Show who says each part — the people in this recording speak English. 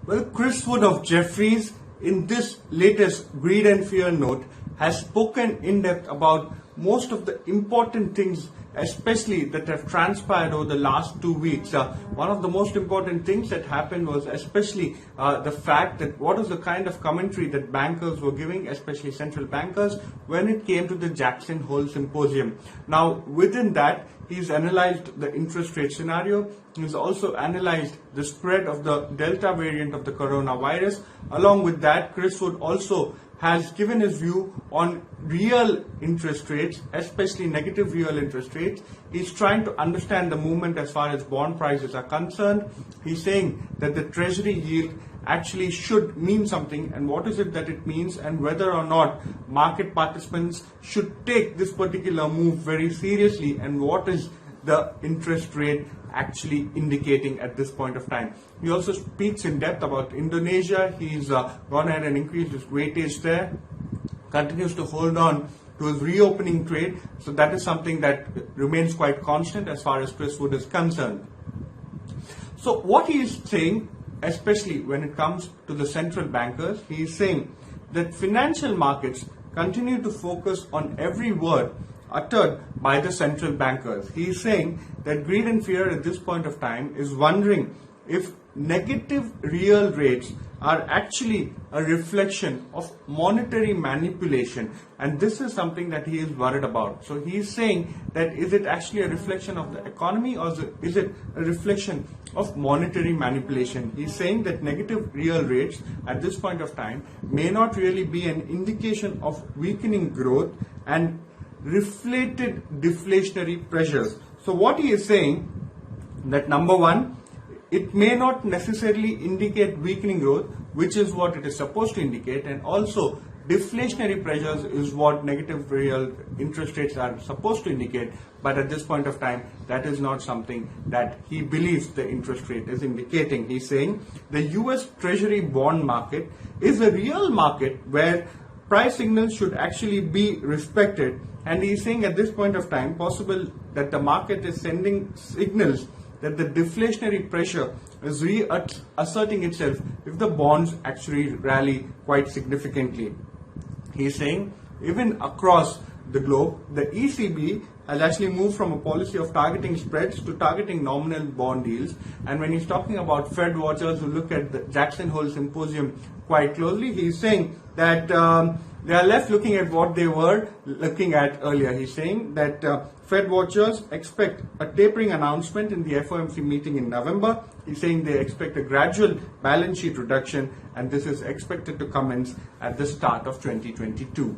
Speaker 1: Well, Chris Wood of Jefferies, in this latest Greed and Fear note, has spoken in depth about most of the important things, especially that have transpired over the last 2 weeks. One of the most important things that happened was especially the fact that what was the kind of commentary that bankers were giving, especially central bankers, when it came to the Jakson Hole symposium. Now, within that, he's analyzed the interest rate scenario. He's also analyzed the spread of the Delta variant of the coronavirus. Along with that, Chris Wood also has given his view on real interest rates, especially negative real interest rates. He's trying to understand the movement as far as bond prices are concerned. He's saying that the Treasury yield actually should mean something, and what is it that it means, and whether or not market participants should take this particular move very seriously, and what is the interest rate actually indicating at this point of time. He also speaks in depth about Indonesia. He's gone ahead and increased his weightage there, continues to hold on to his reopening trade. So that is something that remains quite constant as far as Chris Wood is concerned. So what he is saying, especially when it comes to the central bankers, he is saying that financial markets continue to focus on every word uttered by the central bankers. He is saying that Greed and Fear at this point of time is wondering if negative real rates are actually a reflection of monetary manipulation, and this is something that he is worried about. So he is saying that is it actually a reflection of the economy, or is it a reflection of monetary manipulation? He is saying that negative real rates at this point of time may not really be an indication of weakening growth and reflated deflationary pressures. So what he is saying, that number one, it may not necessarily indicate weakening growth, which is what it is supposed to indicate, and also deflationary pressures is what negative real interest rates are supposed to indicate, but at this point of time, that is not something that he believes the interest rate is indicating. He's saying the US Treasury bond market is a real market where price signals should actually be respected, and he's saying at this point of time, possible that the market is sending signals that the deflationary pressure is reasserting itself if the bonds actually rally quite significantly. He's saying even across the globe, the ECB has actually moved from a policy of targeting spreads to targeting nominal bond yields. And when he's talking about Fed watchers who look at the Jakson Hole symposium quite closely, he's saying that they are left looking at what they were looking at earlier. He's saying that Fed watchers expect a tapering announcement in the FOMC meeting in November. He's saying they expect a gradual balance sheet reduction, and this is expected to commence at the start of 2022.